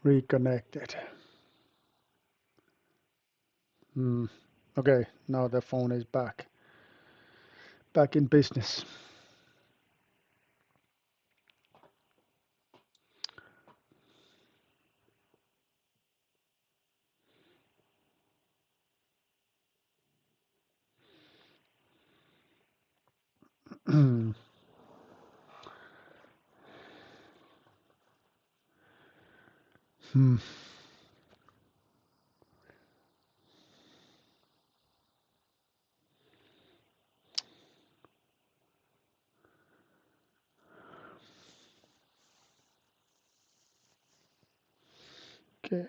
Reconnected. Okay, now the phone is back in business. Hmm. Okay.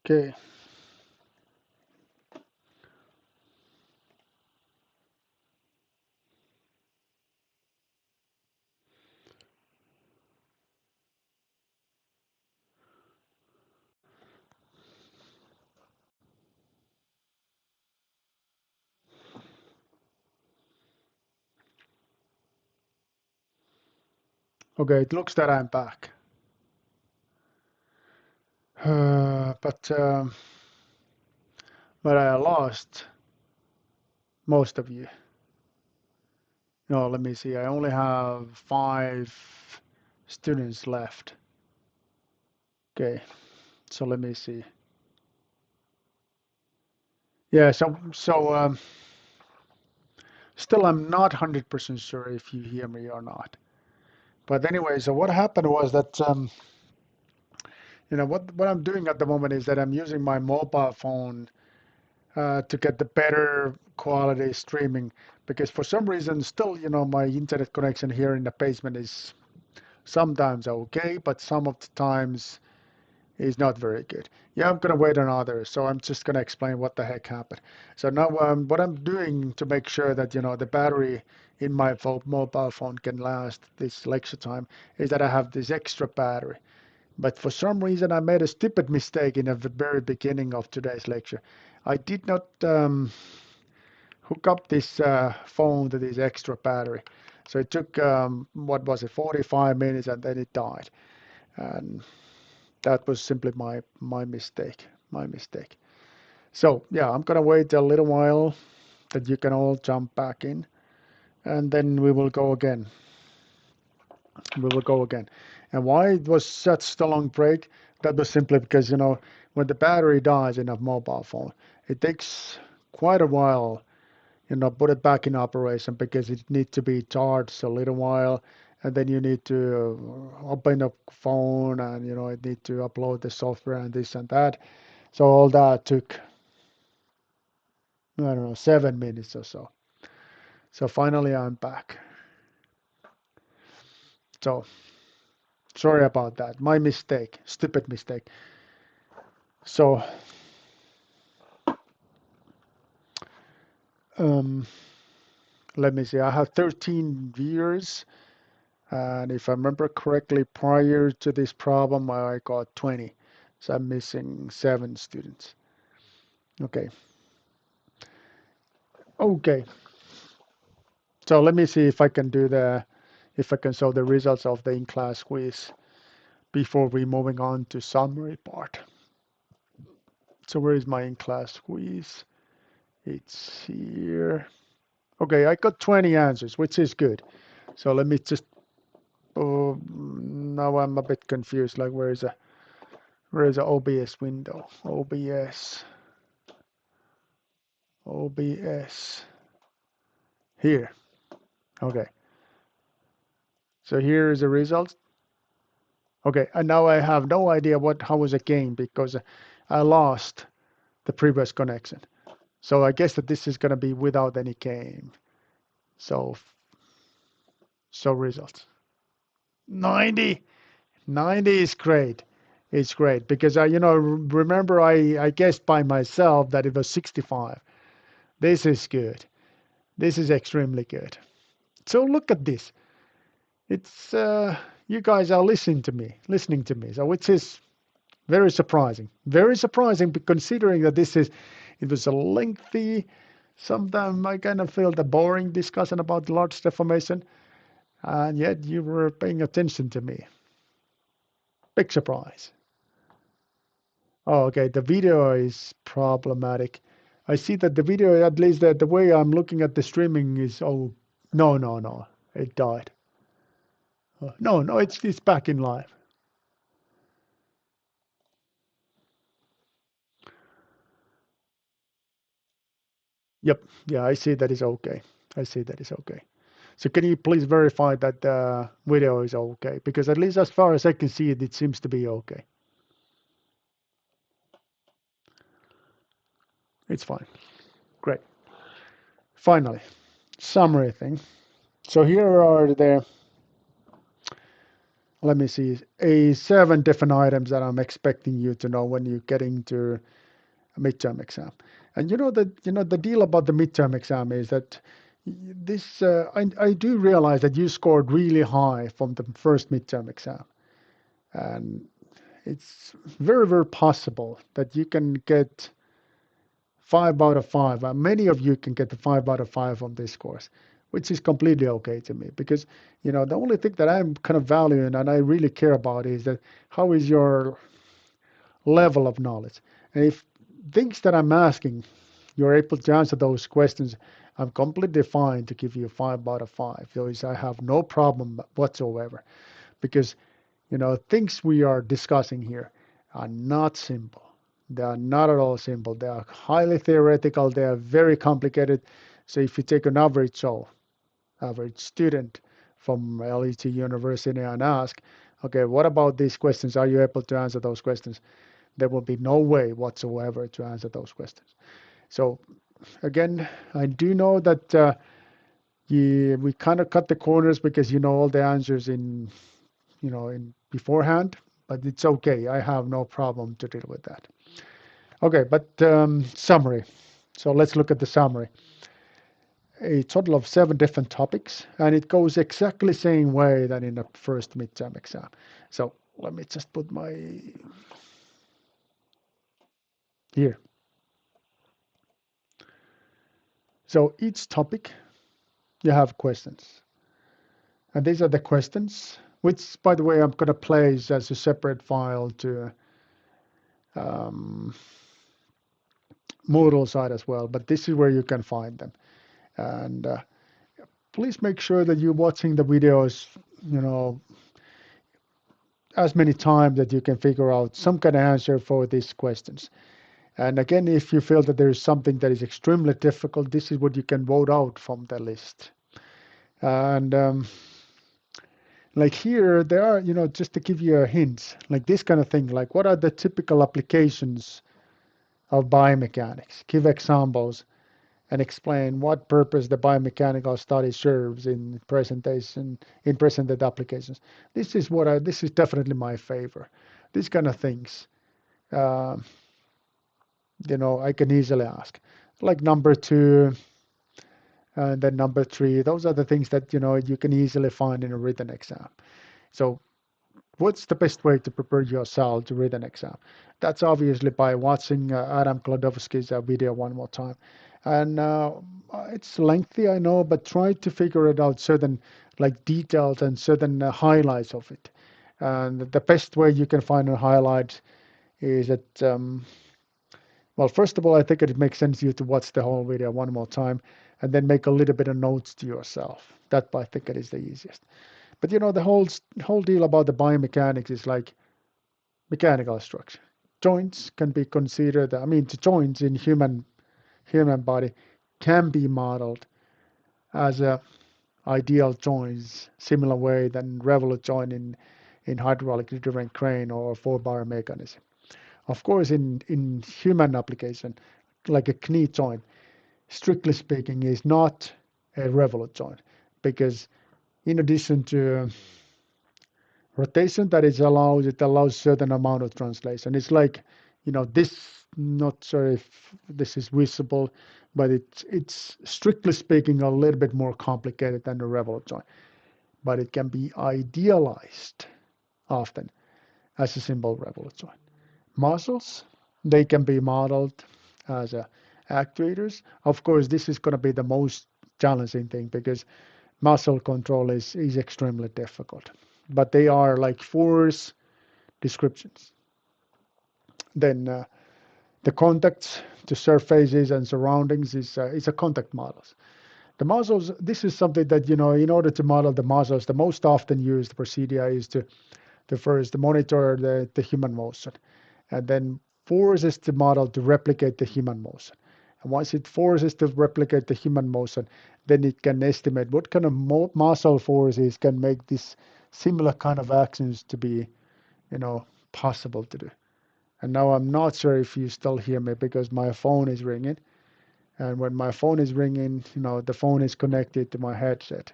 Okay. Okay, it looks that I'm back. But I lost most of you. No, let me see. I only have 5 students left. Okay, so let me see. Yeah, so still I'm not 100% sure if you hear me or not. But anyway, so what happened was that what I'm doing at the moment is that I'm using my mobile phone to get the better quality streaming because for some reason still my internet connection here in the basement is sometimes okay, but some of the times is not very good. Yeah, I'm gonna wait on others, so I'm just gonna explain what the heck happened. So now what I'm doing to make sure that the battery in my mobile phone can last this lecture time is that I have this extra battery. But for some reason, I made a stupid mistake in the very beginning of today's lecture. I did not hook up this phone to this extra battery. So it took, what was it, 45 minutes and then it died. And that was simply my mistake, my mistake. So yeah, I'm gonna wait a little while that you can all jump back in and then we will go again. We will go again. And why it was such a long break? That was simply because, when the battery dies in a mobile phone, it takes quite a while, put it back in operation because it needs to be charged a little while. And then you need to open up phone and, it need to upload the software and this and that. So all that took, I don't know, 7 minutes or so. So finally I'm back. So sorry about that. My mistake, stupid mistake. So um, let me see, I have 13 viewers, and if I remember correctly, prior to this problem, I got 20. So I'm missing 7 students. Okay. Okay. So let me see if I can show the results of the in-class quiz before we moving on to summary part. So where is my in-class quiz? It's here. Okay, I got 20 answers, which is good. So let me just, oh, now I'm a bit confused, like where is the OBS window? OBS. Here. Okay. So here is the result. Okay, and now I have no idea how was the game because I lost the previous connection. So I guess that this is going to be without any game. So results. 90. 90 is great. It's great because remember I guessed by myself that it was 65. This is good. This is extremely good. So look at this. It's you guys are listening to me. So which is very surprising. Very surprising considering that it was a lengthy, sometimes I kind of feel the boring discussion about large deformation, and yet you were paying attention to me. Big surprise. Oh, okay, the video is problematic. I see that the video, at least the way I'm looking at the streaming is, oh, no, no, no, it died. No, no, it's back in live. Yep, yeah, I see that is okay. I see that is okay. So can you please verify that the video is okay? Because at least as far as I can see it, it seems to be okay. It's fine. Great. Finally, summary thing. So here are the, let me see, 7 different items that I'm expecting you to know when you get into a midterm exam. And the deal about the midterm exam is that this I do realize that you scored really high from the first midterm exam, and it's very, very possible that you can get 5 out of 5. Many of you can get the 5 out of 5 on this course, which is completely okay to me because the only thing that I'm kind of valuing and I really care about is that how is your level of knowledge. And if things that I'm asking, you're able to answer those questions, I'm completely fine to give you 5 out of 5. So I have no problem whatsoever because, things we are discussing here are not simple. They are not at all simple. They are highly theoretical. They are very complicated. So if you take an average student from LET University and ask, okay, what about these questions? Are you able to answer those questions? There will be no way whatsoever to answer those questions. So again, I do know that we kind of cut the corners because you know all the answers in beforehand, but it's okay. I have no problem to deal with that. Okay, but summary. So let's look at the summary. A total of 7 different topics, and it goes exactly the same way than in the first midterm exam. So let me just put my here. So each topic you have questions. And these are the questions, which, by the way, I'm going to place as a separate file to um, Moodle side as well. But this is where you can find them. And please make sure that you're watching the videos, as many times that you can figure out some kind of answer for these questions. And again, if you feel that there is something that is extremely difficult, this is what you can vote out from the list. And like here, there are, just to give you a hint, like this kind of thing, like what are the typical applications of biomechanics? Give examples and explain what purpose the biomechanical study serves in presented applications. This is definitely my favor. These kind of things, uh, I can easily ask. Like number 2, and then number 3, those are the things that, you can easily find in a written exam. So what's the best way to prepare yourself to read an exam? That's obviously by watching Adam Klodowski's video one more time. And it's lengthy, I know, but try to figure it out, certain like details and certain highlights of it. And the best way you can find a highlight is that, well, first of all, I think it makes sense to you to watch the whole video one more time and then make a little bit of notes to yourself. That I think it is the easiest. But the whole deal about the biomechanics is like mechanical structure. Joints can be considered. I mean, the joints in human body can be modeled as a ideal joints, similar way than revolute joint in hydraulically driven crane or 4-bar mechanism. Of course, in human application, like a knee joint, strictly speaking, is not a revolute joint because in addition to rotation that it allows certain amount of translation. It's like, this not sure if this is visible, but it's strictly speaking a little bit more complicated than the revolute joint. But it can be idealized often as a simple revolute joint. Muscles, they can be modeled as actuators. Of course, this is going to be the most challenging thing because muscle control is extremely difficult. But they are like force descriptions. Then the contacts to surfaces and surroundings is a contact models. The muscles, this is something that, in order to model the muscles, the most often used procedure is to first monitor the human motion, and then forces the model to replicate the human motion. And once it forces to replicate the human motion, then it can estimate what kind of muscle forces can make this similar kind of actions to be, possible to do. And now I'm not sure if you still hear me because my phone is ringing. And when my phone is ringing, the phone is connected to my headset.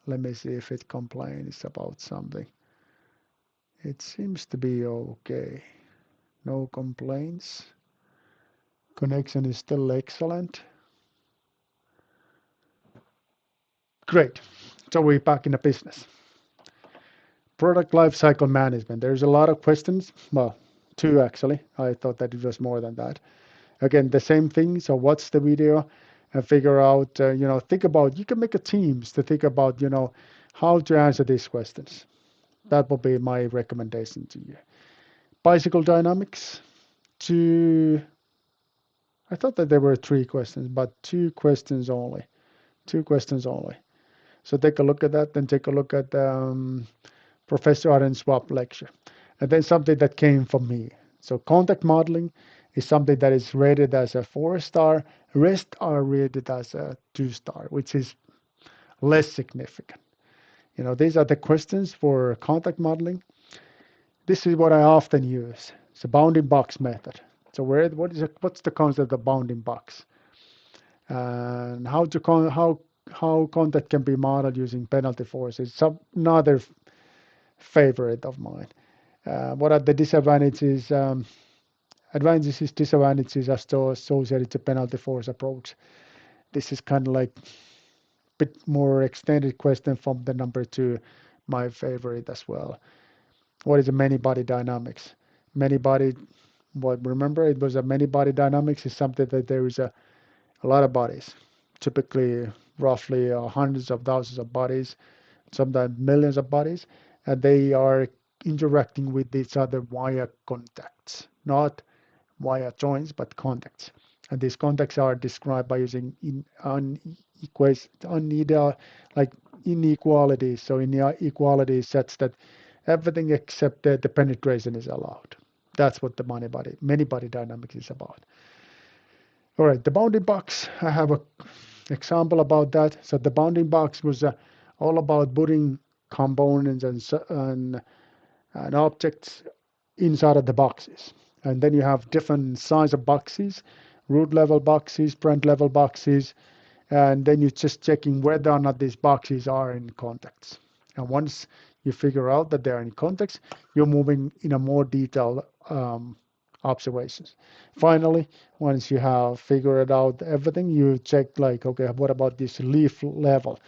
Let me see if it complains about something. It seems to be okay. No complaints. Connection is still excellent. Great. So we're back in the business. Product lifecycle management. There's a lot of questions. Well, two actually. I thought that it was more than that. Again, the same thing. So watch the video and figure out, think about, you can make a teams to think about, how to answer these questions. That will be my recommendation to you. Bicycle dynamics. I thought that there were three questions, but two questions only. Two questions only. So take a look at that, then take a look at Professor Aaron Swap lecture. And then something that came from me. So contact modeling is something that is rated as a 4-star. Rest are rated as a 2-star, which is less significant. These are the questions for contact modeling. This is what I often use. It's a bounding box method. So what's the concept of bounding box? And how contact can be modeled using penalty forces. Another favorite of mine. What are the disadvantages? Advantages, disadvantages are still associated to penalty force approach. This is kind of like a bit more extended question from the number two, my favorite as well. What is a many body dynamics? Many body, remember it was a many body dynamics is something that there is a lot of bodies, typically roughly hundreds of thousands of bodies, sometimes millions of bodies, and they are interacting with each other via contacts, not via joints, but contacts. And these contacts are described by using inequalities. So inequalities such that everything except the penetration is allowed. That's what the many body dynamics is about. All right, the bounding box. I have an example about that. So the bounding box was all about putting components and objects inside of the boxes. And then you have different size of boxes, root level boxes, branch level boxes, and then you're just checking whether or not these boxes are in contacts. And once you figure out that they're in contacts, you're moving in a more detailed observations. Finally, once you have figured out everything, you check like, okay, what about this leaf level?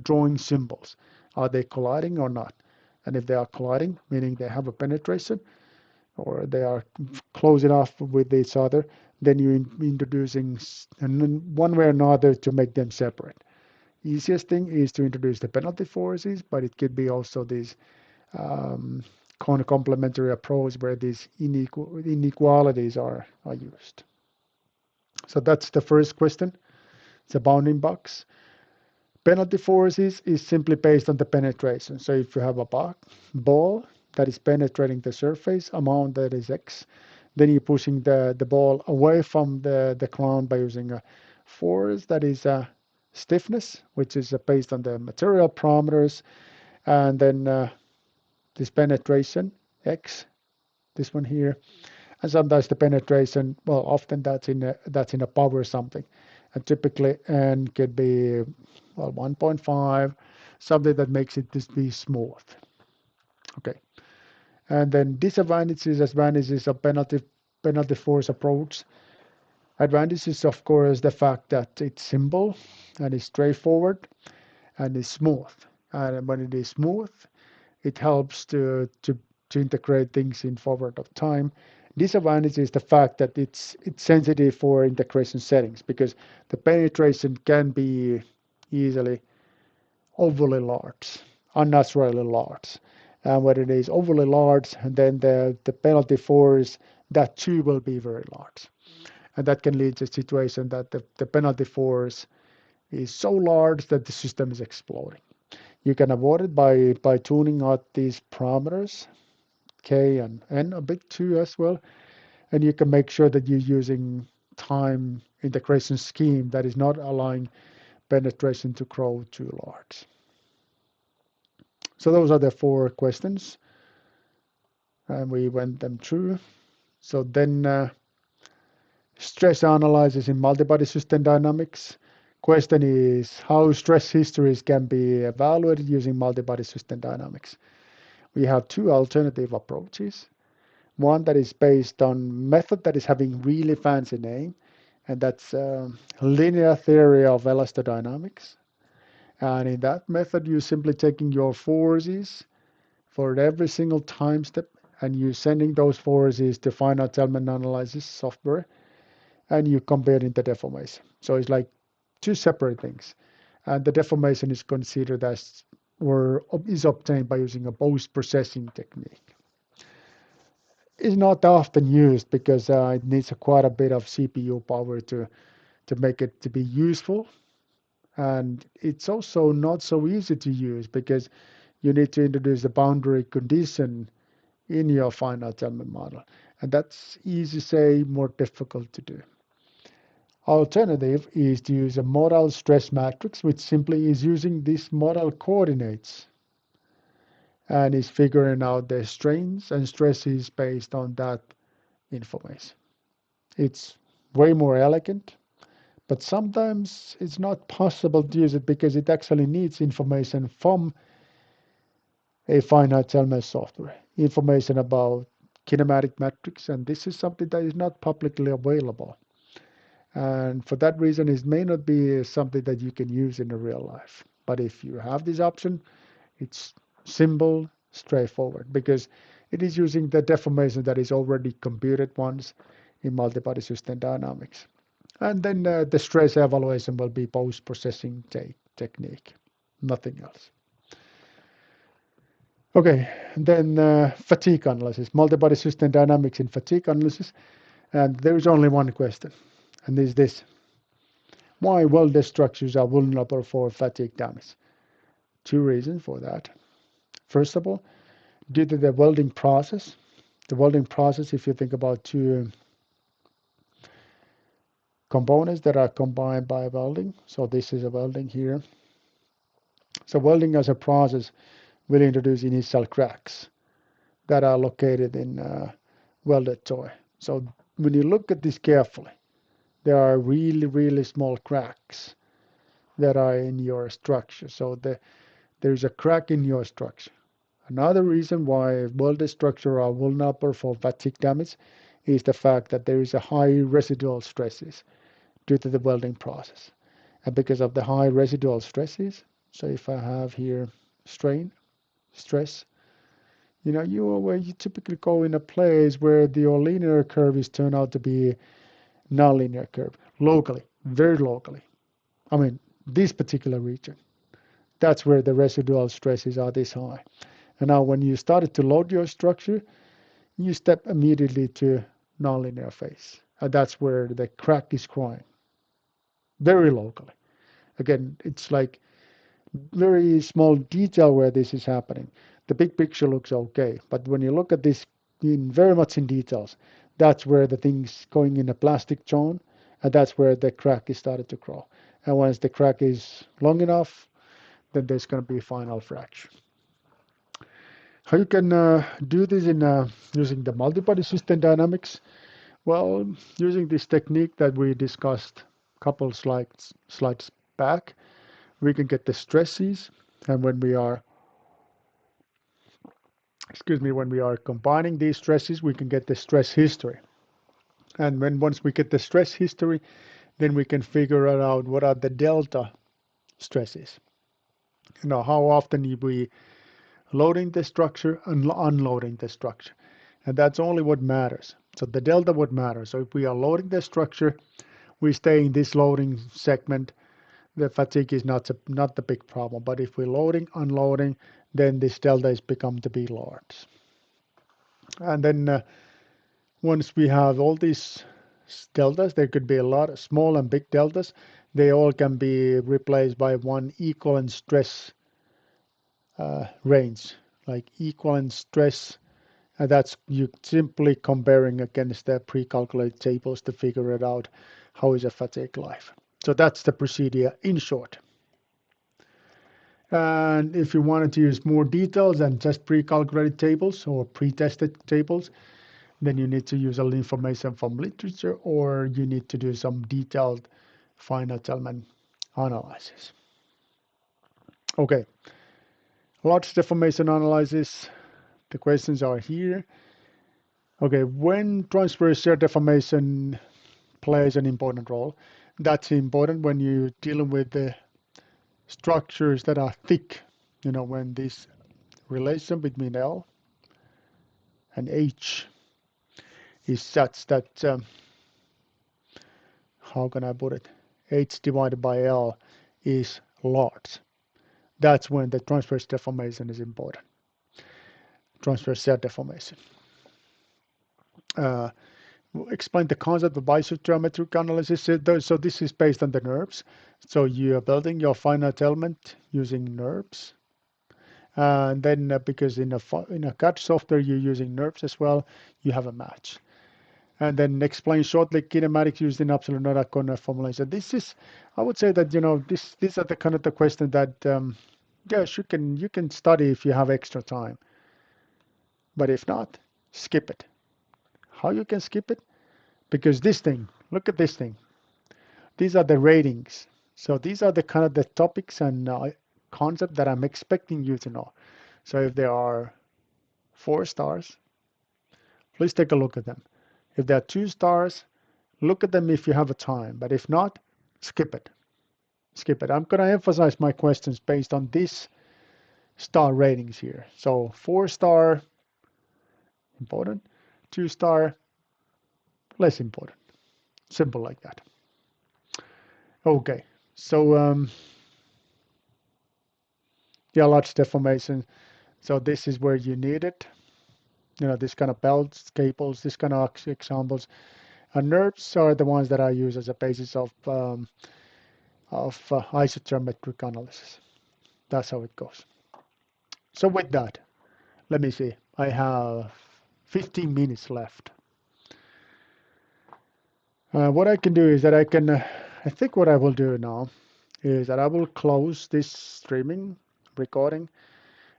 Drawing symbols. Are they colliding or not? And if they are colliding, meaning they have a penetration, or they are close enough with each other, then you're introducing one way or another to make them separate. Easiest thing is to introduce the penalty forces, but it could be also these complementary approach where these inequalities are used. So that's the first question. It's a bounding box. Penalty forces is simply based on the penetration. So if you have a ball that is penetrating the surface, amount that is x, then you're pushing the ball away from the ground by using a force that is a stiffness, which is based on the material parameters, and then this penetration, x, this one here, and sometimes the penetration, well, often that's in a power something, and typically n could be 1.5, something that makes it just be smooth. Okay, And then disadvantages, advantages of penalty force approach. Advantages, of course, the fact that it's simple and it's straightforward and it's smooth. And when it is smooth, it helps to integrate things in forward of time. Disadvantage is the fact that it's sensitive for integration settings because the penetration can be easily overly large, unnaturally large. And when it is overly large, then the penalty force, that too will be very large. And that can lead to a situation that the penalty force is so large that the system is exploding. You can avoid it by tuning out these parameters, K and N a bit too as well. And you can make sure that you're using time integration scheme that is not allowing penetration to grow too large. So those are the 4 questions, and we went them through. So then stress analysis in multi-body system dynamics. Question is how stress histories can be evaluated using multi-body system dynamics. We have 2 alternative approaches. One that is based on method that is having really fancy name, and that's linear theory of Veloster dynamics. And in that method, you're simply taking your forces for every single time step, and you're sending those forces to finite element analysis software, and you comparing the deformation. So it's like 2 separate things. And the deformation is considered as or is obtained by using a post-processing technique. It's not often used because it needs quite a bit of CPU power to make it to be useful. And it's also not so easy to use because you need to introduce the boundary condition in your finite element model. And that's easy to say, more difficult to do. Alternative is to use a modal stress matrix, which simply is using these modal coordinates and is figuring out the strains and stresses based on that information. It's way more elegant, but sometimes it's not possible to use it because it actually needs information from a finite element software, information about kinematic metrics, and this is something that is not publicly available. And for that reason, it may not be something that you can use in the real life. But if you have this option, it's simple, straightforward, because it is using the deformation that is already computed once in multi-body system dynamics. And then the stress evaluation will be post-processing technique, nothing else. Okay, then fatigue analysis, multi-body system dynamics in fatigue analysis. And there is only one question, and is this. Why welded structures are vulnerable for fatigue damage? 2 reasons for that. First of all, due to the welding process. The welding process, if you think about 2 components that are combined by welding. So this is a welding here. So welding as a process will introduce initial cracks that are located in welded toy. So when you look at this carefully, there are really, really small cracks that are in your structure. So there's a crack in your structure. Another reason why welded structures are vulnerable for fatigue damage is the fact that there is a high residual stresses due to the welding process. And because of the high residual stresses, so if I have here strain, stress, you typically go in a place where your linear curve is turned out to be nonlinear curve, locally, very locally. I mean, this particular region, that's where the residual stresses are this high. And now when you started to load your structure, you step immediately to nonlinear phase. And that's where the crack is growing, very locally. Again, it's like very small detail where this is happening. The big picture looks okay, but when you look at this very much in details, that's where the thing's going in a plastic zone, and that's where the crack is started to grow. And once the crack is long enough, then there's going to be final fracture. How you can do this in using the multi-body system dynamics? Well, using this technique that we discussed a couple slides back, we can get the stresses, and when we are excuse me, when we are combining these stresses, we can get the stress history. And once we get the stress history, then we can figure out what are the delta stresses. How often we loading the structure and unloading the structure. And that's only what matters. So the delta would matter. So if we are loading the structure, we stay in this loading segment, the fatigue is not the big problem. But if we're loading, unloading, then this delta is become to be large. And then once we have all these deltas, there could be a lot of small and big deltas. They all can be replaced by one equivalent stress range, like equivalent stress. And that's you simply comparing against the pre-calculated tables to figure it out. How is a fatigue life? So that's the procedure in short. And if you wanted to use more details than just pre-calculated tables or pre-tested tables, then you need to use all information from literature, or you need to do some detailed finite element analysis. Okay, large deformation analysis. The questions are here. Okay, when transverse shear deformation plays an important role, that's important when you're dealing with the structures that are thick. When this relation between L and H is such that, how can I put it? H divided by L is large. That's when the transverse deformation is important. Transverse shear deformation. Explain the concept of isogeometric analysis. So this is based on the NURBS. So you are building your finite element using NURBS. And then because in a CAD software you're using NURBS as well, you have a match. And then explain shortly kinematics used in absolute non-corner formulation. This is, I would say that these are the kind of the question that yes, you can study if you have extra time. But if not, skip it. How you can skip it? Because this thing, look at this thing. These are the ratings. So these are the kind of the topics and concept that I'm expecting you to know. So if there are 4 stars, please take a look at them. If there are 2 stars, look at them if you have a time. But if not, skip it. Skip it. I'm going to emphasize my questions based on this star ratings here. So 4 star, important. 2 star, less important. Simple like that. Okay. So yeah, large deformation. So this is where you need it. This kind of belts, cables, this kind of examples. And NURBS are the ones that I use as a basis of isogeometric analysis. That's how it goes. So with that, let me see. I have 15 minutes left. What I can do is that I think what I will do now is that I will close this streaming recording.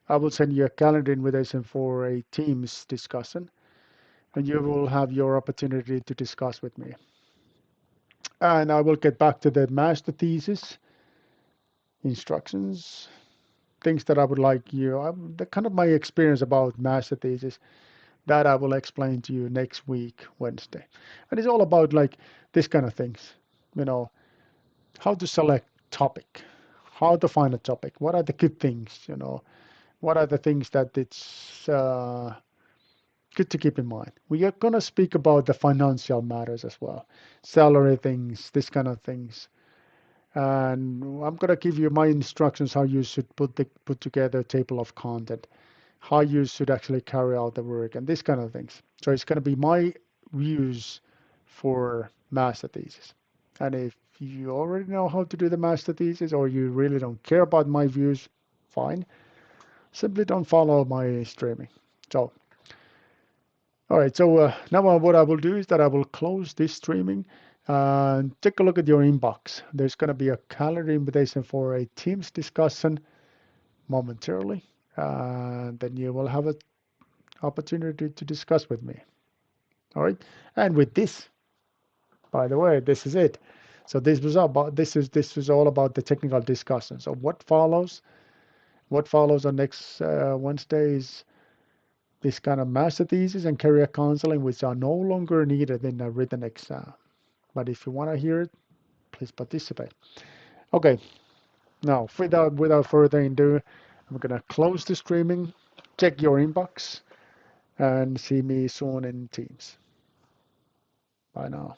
I will send you a calendar invitation for a Teams discussion, and you will have your opportunity to discuss with me. And I will get back to the master thesis, instructions, things that I would like the kind of my experience about master thesis that I will explain to you next week, Wednesday. And it's all about like this kind of things, how to select topic, how to find a topic, what are the good things, what are the things that it's good to keep in mind. We are going to speak about the financial matters as well, salary things, this kind of things. And I'm going to give you my instructions how you should put together a table of content, how you should actually carry out the work, and this kind of things. So it's going to be my views for master thesis. And if you already know how to do the master thesis, or you really don't care about my views, fine. Simply don't follow my streaming. So, all right. So now what I will do is that I will close this streaming and take a look at your inbox. There's going to be a calendar invitation for a Teams discussion momentarily, and then you will have an opportunity to discuss with me. All right. And with this, by the way, this is it. So this was all about the technical discussion. So what follows? What follows on next Wednesday is this kind of master thesis and career counseling, which are no longer needed in a written exam. But if you want to hear it, please participate. Okay, now without further ado, I'm gonna close the streaming, check your inbox, and see me soon in Teams. Bye now.